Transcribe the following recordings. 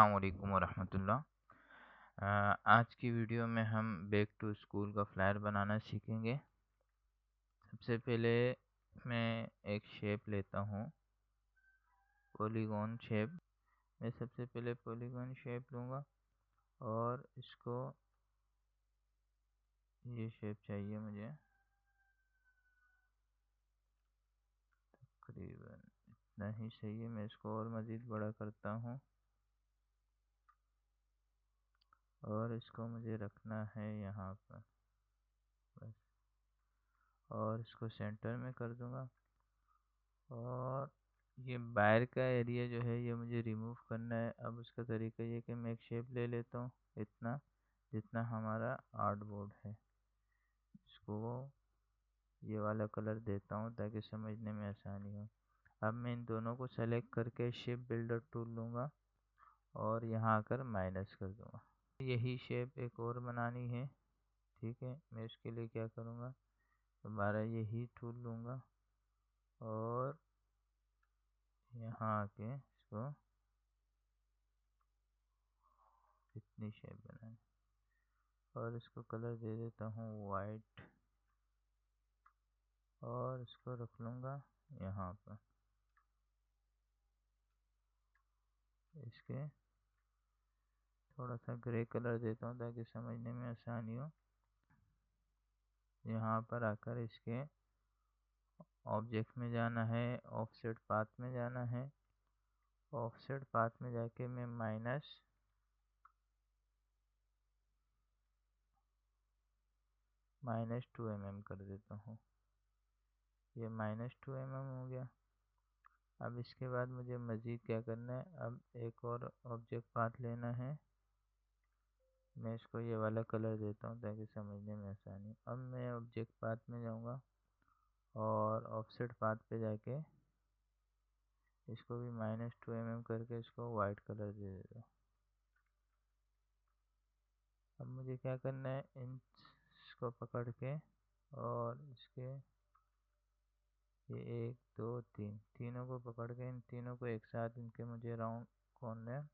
अस्सलाम वालेकुम वरहमतुल्लाह। आज की वीडियो में हम बैक टू स्कूल का फ्लायर बनाना सीखेंगे। सबसे पहले मैं एक शेप लेता हूँ, पॉलीगॉन शेप। मैं सबसे पहले पॉलीगॉन शेप लूँगा और इसको, ये शेप चाहिए मुझे, तकरीबन इतना ही सही है। मैं इसको और मज़ीद बड़ा करता हूँ और इसको मुझे रखना है यहाँ पर बस, और इसको सेंटर में कर दूँगा। और ये बाहर का एरिया जो है ये मुझे रिमूव करना है। अब उसका तरीका ये कि मैं एक शेप ले लेता हूँ, इतना जितना हमारा आर्ट बोर्ड है। इसको ये वाला कलर देता हूँ ताकि समझने में आसानी हो। अब मैं इन दोनों को सेलेक्ट करके शेप बिल्डर टूल लूँगा और यहाँ आकर माइनस कर दूँगा। यही शेप एक और बनानी है, ठीक है। मैं इसके लिए क्या करूँगा, दोबारा यही टूल लूँगा और यहाँ आके इसको इतनी शेप बनानी और इसको कलर दे देता हूँ वाइट और इसको रख लूँगा यहाँ पर। इसके थोड़ा सा ग्रे कलर देता हूँ ताकि समझने में आसानी हो। यहाँ पर आकर इसके ऑब्जेक्ट में जाना है, ऑफसेट पाथ में जाना है। ऑफसेट पाथ में जाके मैं -2 mm कर देता हूँ। ये -2 mm हो गया। अब इसके बाद मुझे मज़ीद क्या करना है, अब एक और ऑब्जेक्ट पाथ लेना है। मैं इसको ये वाला कलर देता हूँ ताकि समझने में आसानी हो। अब मैं ऑब्जेक्ट पाथ में जाऊँगा और ऑफसेट पाथ पे जाके इसको भी -2 mm करके इसको वाइट कलर दे देता हूँ। अब मुझे क्या करना है, इन इसको पकड़ के और इसके ये 1 2 3 तीनों को पकड़ के इन तीनों को एक साथ इनके मुझे राउंड कॉर्नर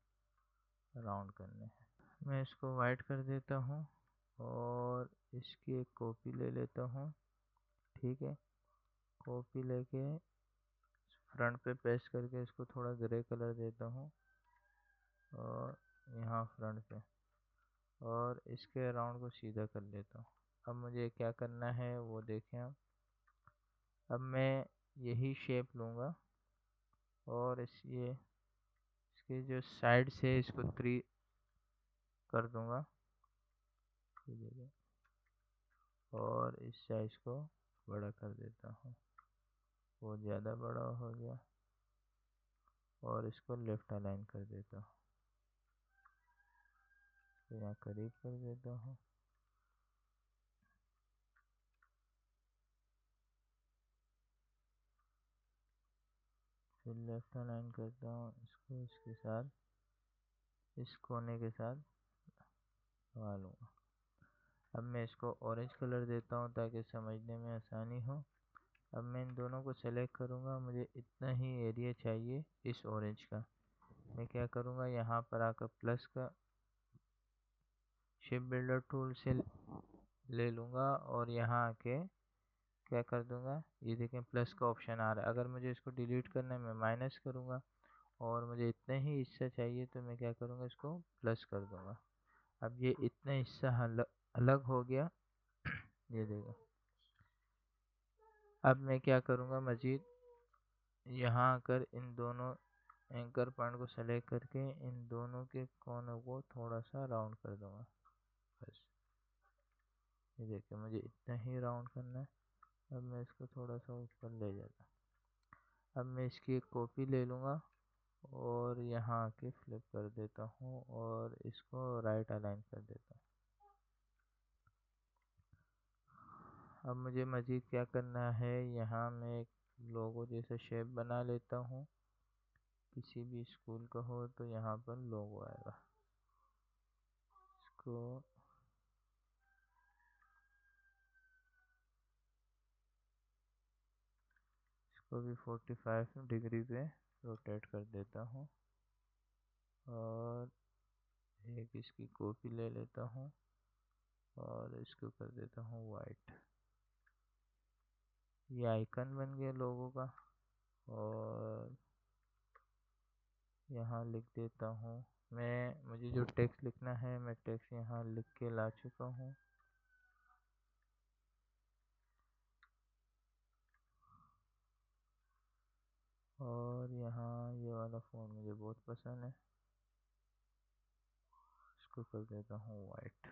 राउंड करने हैं। मैं इसको वाइट कर देता हूँ और इसकी एक कॉपी ले लेता हूँ, ठीक है। कॉपी लेके फ्रंट पे पेस्ट करके इसको थोड़ा ग्रे कलर देता हूँ और यहाँ फ्रंट पे, और इसके राउंड को सीधा कर लेता हूँ। अब मुझे क्या करना है वो देखें हम। अब मैं यही शेप लूँगा और इसके जो साइड से इसको 3 कर दूँगा, और इस साइज को बड़ा कर देता हूँ। वो ज़्यादा बड़ा हो गया और इसको लेफ्ट अलाइन कर देता हूँ, तो यहाँ करीब कर देता हूँ। फिर लेफ्ट अलाइन करता हूँ इसको, इसके साथ इस कोने के साथ लगा लूँगा। अब मैं इसको ऑरेंज कलर देता हूँ ताकि समझने में आसानी हो। अब मैं इन दोनों को सेलेक्ट करूँगा, मुझे इतना ही एरिया चाहिए इस ऑरेंज का। मैं क्या करूँगा, यहाँ पर आकर प्लस का शेप बिल्डर टूल से ले लूँगा और यहाँ आके क्या कर दूँगा, ये देखें प्लस का ऑप्शन आ रहा है। अगर मुझे इसको डिलीट करना है मैं माइनस करूँगा और मुझे इतना ही हिस्सा चाहिए तो मैं क्या करूँगा, इसको प्लस कर दूँगा। अब ये इतना हिस्सा अलग हो गया, ये देखो। अब मैं क्या करूँगा, मज़ीद यहाँ आकर इन दोनों एंकर पॉइंट को सेलेक्ट करके इन दोनों के कोनों को थोड़ा सा राउंड कर दूँगा बस। ये देखिए मुझे इतना ही राउंड करना है। अब मैं इसको थोड़ा सा ऊपर ले जाता। अब मैं इसकी एक कॉपी ले लूँगा और यहाँ आके फ्लिप कर देता हूँ और इसको राइट अलाइन कर देता हूँ। अब मुझे मज़ीद क्या करना है, यहाँ मैं एक लोगो जैसा शेप बना लेता हूँ। किसी भी स्कूल का हो तो यहाँ पर लोगो आएगा। इसको भी 45 डिग्री पे रोटेट कर देता हूँ और एक इसकी कॉपी ले लेता हूँ और इसको कर देता हूँ वाइट। ये आइकन बन गया लोगों का। और यहाँ लिख देता हूँ मुझे जो टेक्स्ट लिखना है मैं टेक्स्ट यहाँ लिख के ला चुका हूँ। और यहाँ ये वाला फ़ॉन्ट मुझे बहुत पसंद है, इसको कर देता हूँ वाइट।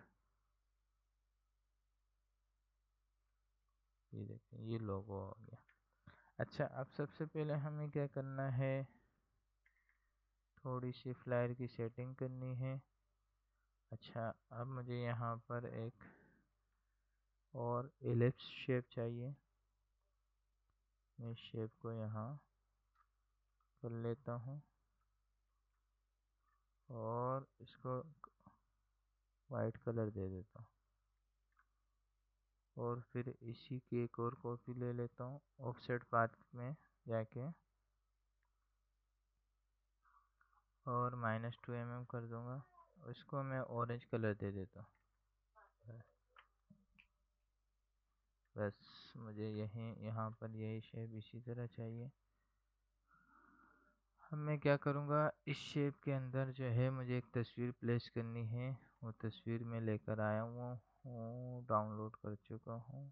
ये देखें ये लोगो हो गया। अच्छा, अब सबसे पहले हमें क्या करना है, थोड़ी सी फ्लायर की सेटिंग करनी है। अच्छा, अब मुझे यहाँ पर एक और एलिप्स शेप चाहिए। मैं इस शेप को यहाँ कर लेता हूँ और इसको वाइट कलर दे देता हूँ। और फिर इसी की एक और कॉपी ले लेता हूँ, ऑफसेट पाथ में जाके और -2 mm कर दूंगा। इसको मैं ऑरेंज कलर दे देता हूँ। बस मुझे यहाँ पर यही शेप इसी तरह चाहिए। अब मैं क्या करूँगा, इस शेप के अंदर जो है मुझे एक तस्वीर प्लेस करनी है। वो तस्वीर मैं लेकर आया हुआ हूँ, डाउनलोड कर चुका हूँ।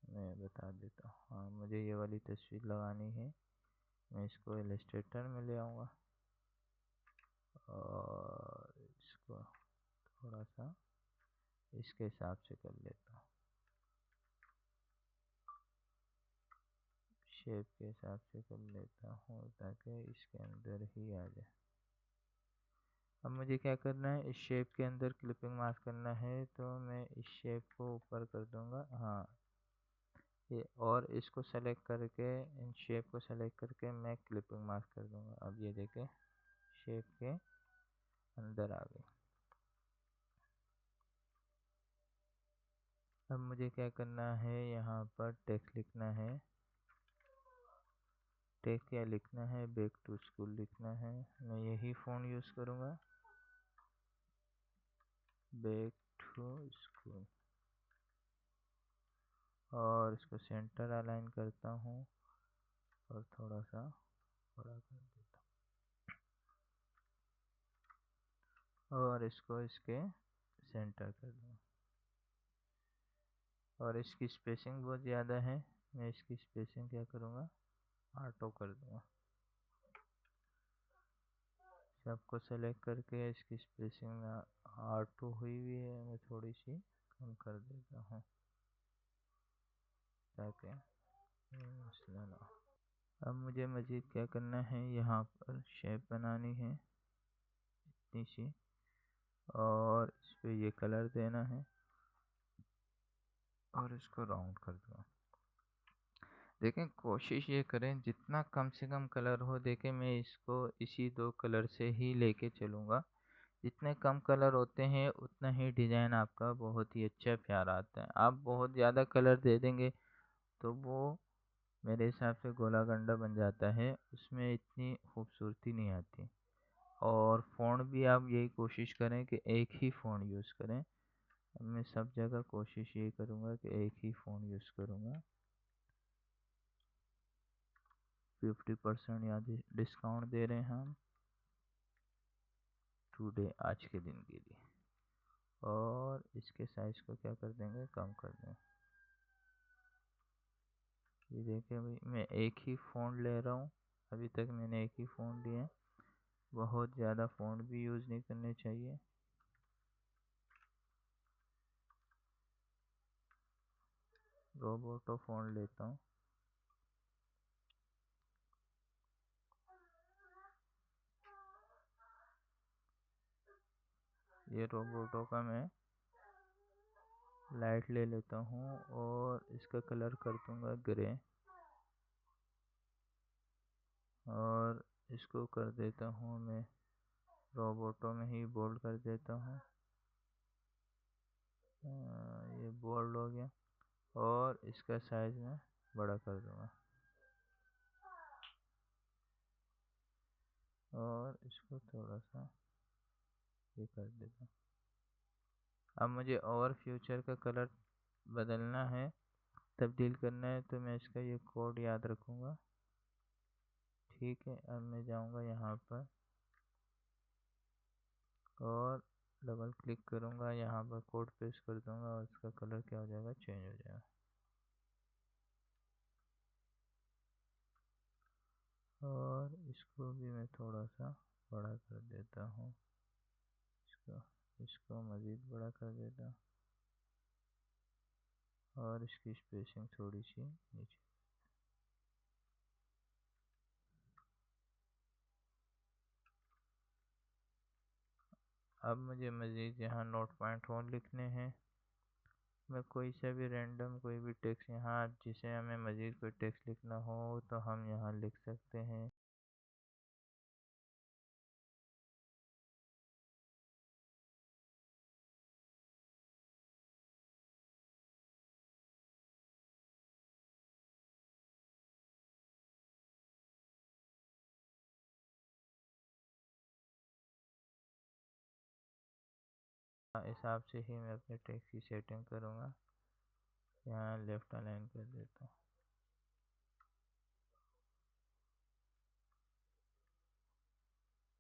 मैं बता देता हूँ, हाँ मुझे ये वाली तस्वीर लगानी है। मैं इसको इलस्ट्रेटर में ले आऊँगा और इसको थोड़ा सा इसके हिसाब से कर लेता हूँ, शेप के हिसाब से कर लेता हूँ ताकि इसके अंदर ही आ जाए। अब मुझे क्या करना है, इस शेप के अंदर क्लिपिंग मास्क करना है, तो मैं इस शेप को ऊपर कर दूंगा। हाँ ये, और इसको सेलेक्ट करके इन शेप को सेलेक्ट करके मैं क्लिपिंग मास्क कर दूंगा। अब ये देखें शेप के अंदर आ गई। अब मुझे क्या करना है, यहाँ पर टेक्स्ट लिखना है। टेक्स्ट क्या लिखना है, बैक टू स्कूल लिखना है। मैं यही फ़ॉन्ट यूज़ करूँगा, बैक टू स्कूल। और इसको सेंटर अलाइन करता हूँ और थोड़ा सा बड़ा कर देता हूँ और इसको इसके सेंटर कर दूँगा। और इसकी स्पेसिंग बहुत ज़्यादा है, मैं इसकी स्पेसिंग क्या करूँगा, ऑटो कर दूँगा। सबको सेलेक्ट करके इसकी स्पेसिंग ऑटो हुई हुई है, मैं थोड़ी सी कम कर देता हूँ ताकि मसला ना हो। अब मुझे मज़ीद क्या करना है, यहाँ पर शेप बनानी है इतनी सी और इस पर ये कलर देना है और इसको राउंड कर दूँगा। देखें कोशिश ये करें जितना कम से कम कलर हो। देखें मैं इसको इसी 2 कलर से ही लेके चलूँगा। जितने कम कलर होते हैं उतना ही डिज़ाइन आपका बहुत ही अच्छा प्यारा आता है। आप बहुत ज़्यादा कलर दे देंगे तो वो मेरे हिसाब से गोला गंडा बन जाता है, उसमें इतनी खूबसूरती नहीं आती। और फ़ॉन्ट भी आप यही कोशिश करें कि एक ही फ़ॉन्ट यूज़ करें। अब मैं सब जगह कोशिश यही करूँगा कि एक ही फ़ॉन्ट यूज़ करूँगा। 50% यहाँ डिस्काउंट दे रहे हैं हम टुडे, आज के दिन के लिए। और इसके साइज को क्या कर देंगे, कम कर देंगे। ये देखिए भाई मैं एक ही फ़ॉन्ट ले रहा हूँ, अभी तक मैंने एक ही फ़ॉन्ट लिया है। बहुत ज़्यादा फ़ॉन्ट भी यूज़ नहीं करने चाहिए। रोबोटो फ़ॉन्ट लेता हूँ। ये रोबोटो का मैं लाइट ले लेता हूँ और इसका कलर कर दूँगा ग्रे और इसको कर देता हूँ मैं रोबोटो में ही बोल्ड कर देता हूँ। ये बोल्ड हो गया और इसका साइज मैं बड़ा कर दूँगा और इसको थोड़ा सा ये कर देता हूँ। अब मुझे और फ्यूचर का कलर बदलना है, तब्दील करना है, तो मैं इसका ये कोड याद रखूँगा। ठीक है, अब मैं जाऊँगा यहाँ पर और डबल क्लिक करूँगा, यहाँ पर कोड पेस्ट कर दूँगा और इसका कलर क्या हो जाएगा, चेंज हो जाएगा। और इसको भी मैं थोड़ा सा बड़ा कर देता हूँ, इसको मज़ीद बड़ा कर देता हूँ और इसकी स्पेसिंग थोड़ी सी नीचे। अब मुझे मज़ीद यहाँ नोट पॉइंट और लिखने हैं। मैं कोई सा भी रैंडम कोई भी टेक्स्ट यहाँ, जिसे हमें मज़ीद कोई टेक्स्ट लिखना हो तो हम यहाँ लिख सकते हैं। हिसाब से ही मैं अपने टेक्स्ट की सेटिंग करूँगा। यहाँ लेफ़्ट अलाइन कर देता हूँ।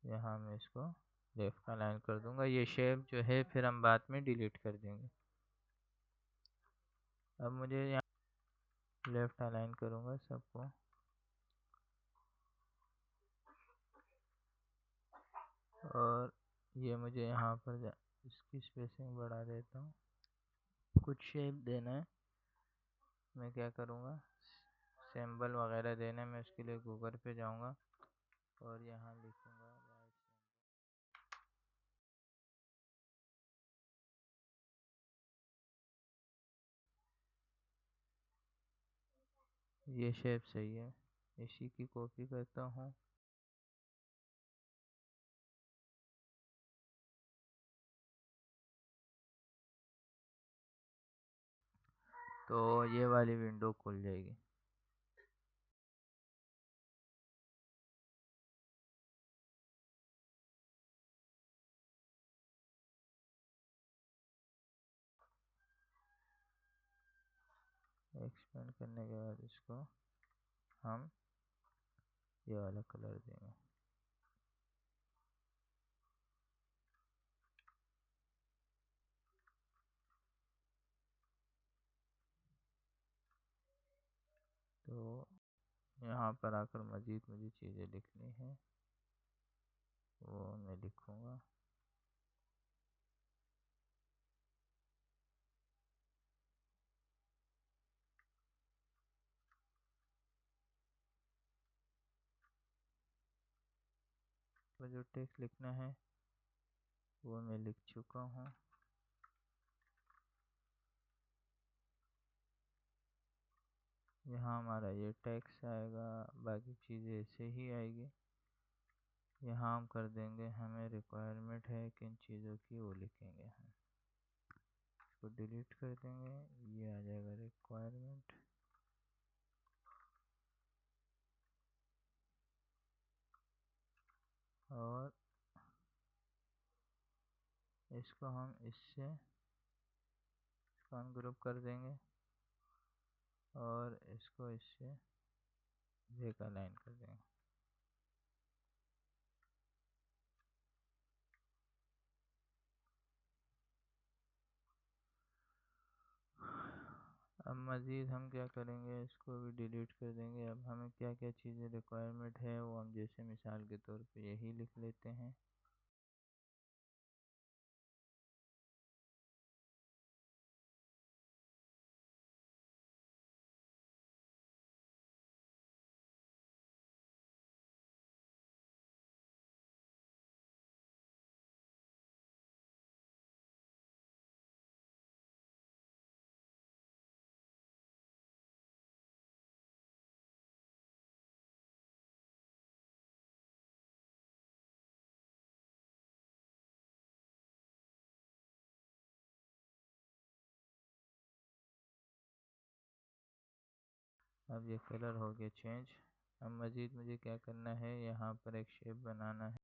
यहाँ मैं इसको लेफ़्ट अलाइन कर दूँगा। ये शेप जो है फिर हम बाद में डिलीट कर देंगे। अब मुझे यहाँ लेफ़्ट अलाइन करूँगा सबको, और ये मुझे यहाँ पर इसकी स्पेसिंग बढ़ा देता हूँ। कुछ शेप देना है, मैं क्या करूँगा, सिंबल वगैरह देना है, मैं उसके लिए गूगल पे जाऊँगा और यहाँ लिखूँगा ये शेप सही है, इसी की कॉपी करता हूँ। तो ये वाली विंडो खुल जाएगी। एक्सपेंड करने के बाद इसको हम ये वाला कलर देंगे। तो यहाँ पर आकर मज़ीद मुझे चीज़ें लिखनी है, वो मैं लिखूँगा। तो जो टेक्स्ट लिखना है वो मैं लिख चुका हूँ। यहाँ हमारा ये टेक्स्ट आएगा, बाकी चीज़ें ऐसे ही आएगी। यहाँ हम कर देंगे, हमें रिक्वायरमेंट है किन चीज़ों की वो लिखेंगे हम। इसको डिलीट कर देंगे, ये आ जाएगा रिक्वायरमेंट। और इसको हम इससे इसको अनग्रुप कर देंगे और इसको इससे ब्रेक अलाइन कर देंगे। अब मज़ीद हम क्या करेंगे, इसको भी डिलीट कर देंगे। अब हमें क्या क्या चीज़ें रिक्वायरमेंट है वो हम जैसे मिसाल के तौर पे यही लिख लेते हैं। अब ये कलर हो गया चेंज। अब मज़ीद मुझे क्या करना है, यहाँ पर एक शेप बनाना है।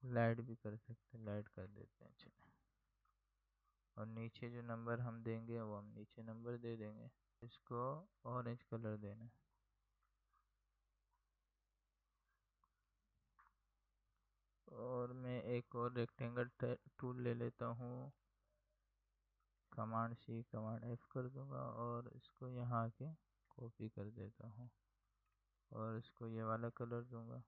लाइट भी कर सकते हैं, लाइट कर देते हैं चलो। और नीचे जो नंबर हम देंगे वो हम नीचे नंबर दे देंगे। इसको ऑरेंज कलर देना है। और मैं एक और रेक्टेंगल टूल ले लेता हूँ, कमांड सी कमांड एफ कर दूंगा और इसको यहाँ के कॉपी कर देता हूँ और इसको ये वाला कलर दूंगा।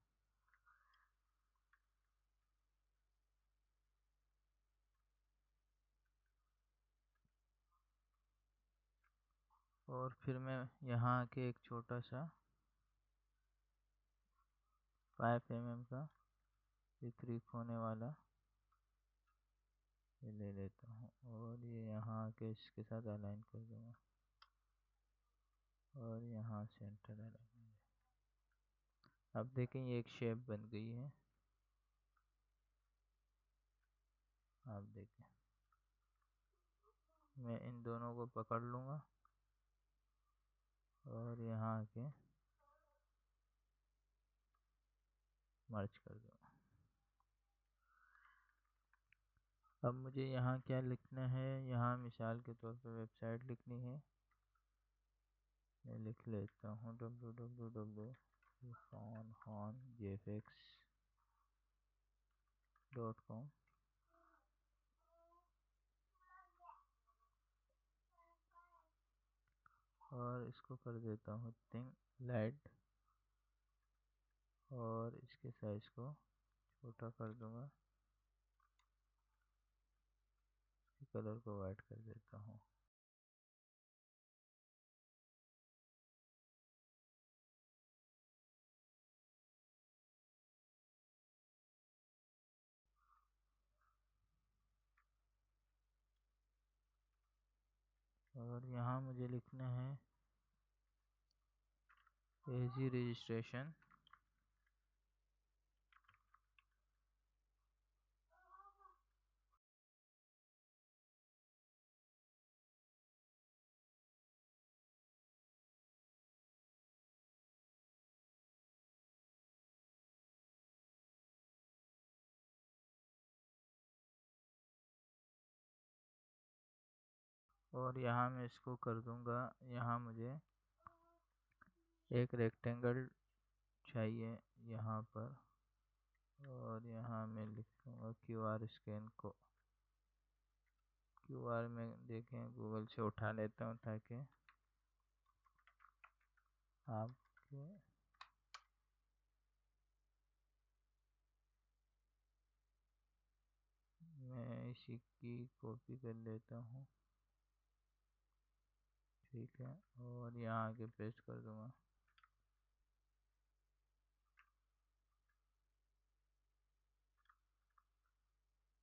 और फिर मैं यहाँ के एक छोटा सा 5 mm का विपरीत होने वाला ये ले लेता हूँ और ये यहाँ के इसके साथ अलाइन कर दूंगा और यहाँ सेंटर अलाइन। अब देखें ये एक शेप बन गई है। आप देखें मैं इन दोनों को पकड़ लूँगा और यहाँ के मर्ज कर दूँगा। अब मुझे यहाँ क्या लिखना है, यहाँ मिसाल के तौर पर वेबसाइट लिखनी है। मैं लिख लेता हूँ www.iphonejfx.com और इसको कर देता हूँ थिंग लाइट और इसके साइज को छोटा कर दूंगा, कलर को वाइट कर देता हूँ। और यहाँ मुझे लिखना है एजी रजिस्ट्रेशन और यहाँ मैं इसको कर दूंगा। यहाँ मुझे एक रेक्टेंगल चाहिए यहाँ पर और यहाँ मैं लिखूँगा QR स्कैन को। QR में देखें गूगल से उठा लेता हूँ ताकि आपके मैं इसी की कॉपी कर लेता हूँ, ठीक है। और यहाँ आगे पेस्ट कर दूँगा।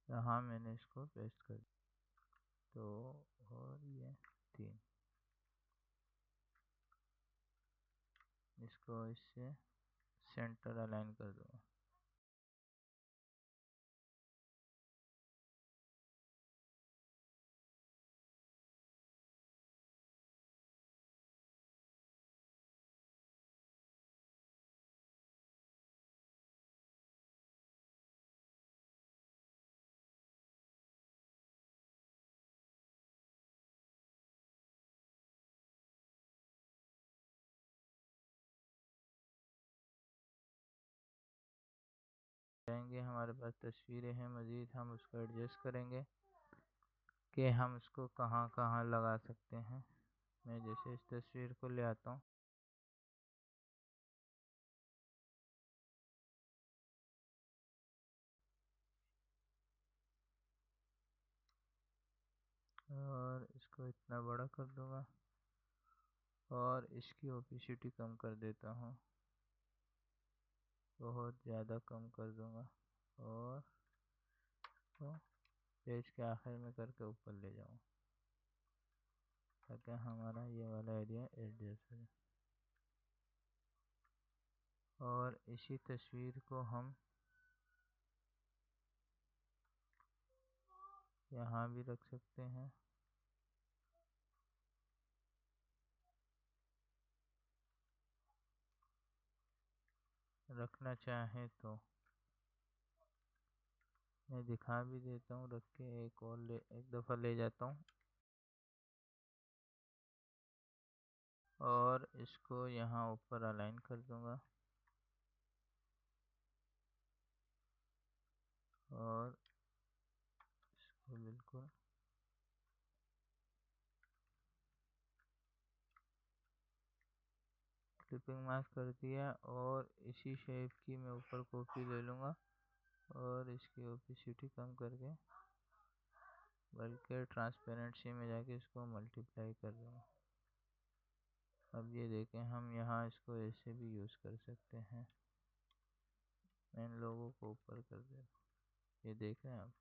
यहाँ मैंने इसको पेस्ट कर तो और ये 3 इसको इससे सेंटर अलाइन कर दूँगा। जाएंगे हमारे पास तस्वीरें हैं, मज़ीद हम उसको एडजस्ट करेंगे कि हम इसको कहाँ कहाँ लगा सकते हैं। मैं जैसे इस तस्वीर को ले आता हूँ और इसको इतना बड़ा कर दूँगा और इसकी ओपेसिटी कम कर देता हूँ, बहुत ज़्यादा कम कर दूँगा और तो पेज के आखिर में करके ऊपर ले जाऊँ ताकि हमारा ये वाला एरिया एडजस्ट हो जाए। और इसी तस्वीर को हम यहाँ भी रख सकते हैं। रखना चाहें तो मैं दिखा भी देता हूँ, रख के एक दफ़ा ले जाता हूँ और इसको यहाँ ऊपर अलाइन कर दूंगा और इसको बिल्कुल क्लिपिंग मास्क कर दिया। और इसी शेप की मैं ऊपर कॉपी ले लूँगा और इसकी ओपेसिटी कम करके बल्कि ट्रांसपेरेंसी में जाके इसको मल्टीप्लाई कर दूँगा। अब ये देखें, हम यहाँ इसको ऐसे भी यूज़ कर सकते हैं। मैं इन लोगों को ऊपर कर दे, ये देख रहे हैं आप।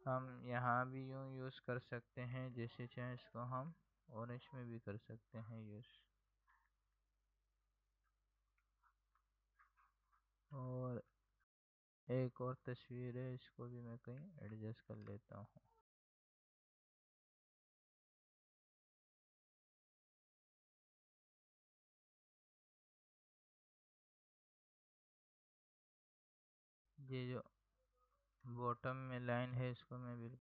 हम यहाँ भी यूँ यूज़ कर सकते हैं, जैसे चाहे इसको हम ऑरेंज में भी कर सकते हैं यूज़। और एक और तस्वीर है, इसको भी मैं कहीं एडजस्ट कर लेता हूँ। ये जो बॉटम में लाइन है, इसको मैं बिल्कुल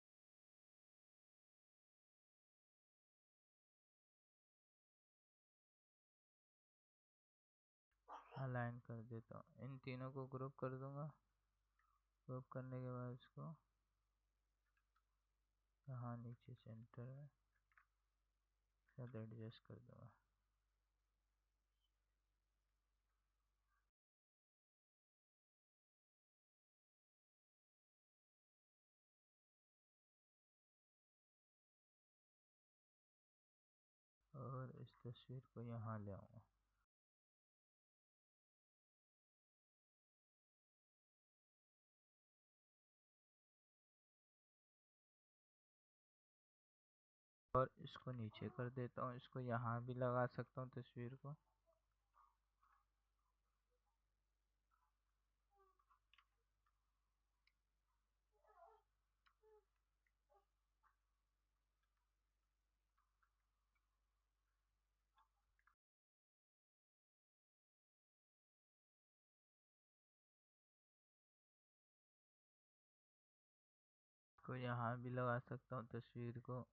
अलाइन कर देता हूँ। इन तीनों को ग्रुप कर दूंगा। ग्रुप करने के बाद इसको यहाँ नीचे सेंटर में साथ एडजस्ट कर दूंगा। और इस तस्वीर को यहाँ ले आऊँगा। और इसको नीचे कर देता हूँ। इसको यहाँ भी लगा सकता हूँ तस्वीर को। यहाँ भी लगा सकता हूँ तस्वीर को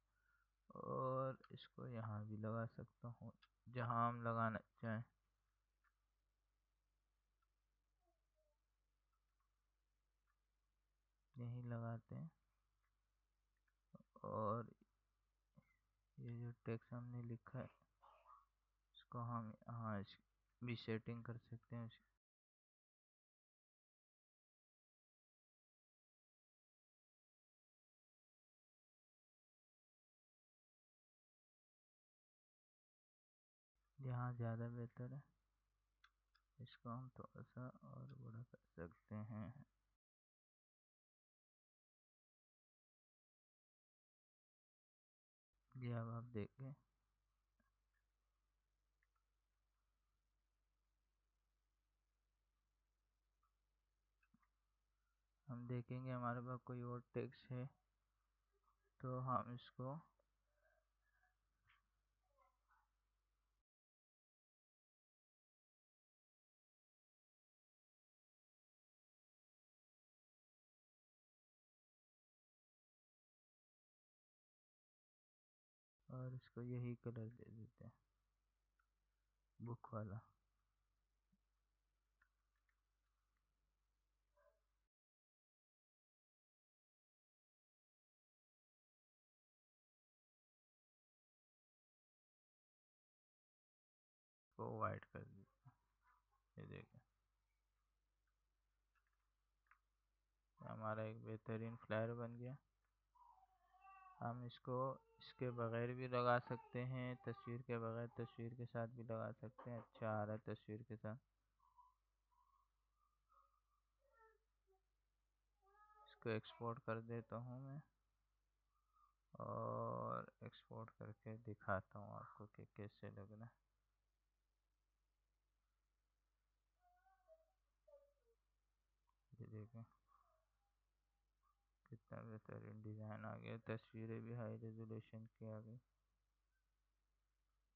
और इसको यहाँ भी लगा सकता हूँ, जहाँ हम लगाना चाहें। यहीं लगाते हैं। और ये जो टेक्स्ट हमने लिखा है, इसको हम यहाँ भी सेटिंग कर सकते हैं। यहाँ ज़्यादा बेहतर है। इसको हम थोड़ा सा और बड़ा कर सकते हैं। ये अब आप देखें, हम देखेंगे हमारे पास कोई और टेक्स्ट है तो हम इसको और इसको यही कलर दे देते हैं, बुक वाला। को वाइट कर देते हैं। ये देखें, हमारा एक बेहतरीन फ्लायर बन गया। हम इसको इसके बगैर भी लगा सकते हैं, तस्वीर के बगैर, तस्वीर के साथ भी लगा सकते हैं। अच्छा आ रहा है तस्वीर के साथ। इसको एक्सपोर्ट कर देता हूँ मैं और एक्सपोर्ट करके दिखाता हूँ आपको कि कैसे लगना है। ये देखें कितना बेहतरीन डिज़ाइन आ गया। तस्वीरें भी हाई रेजोल्यूशन की आ गई।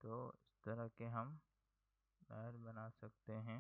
तो इस तरह के हम फ्लायर बना सकते हैं।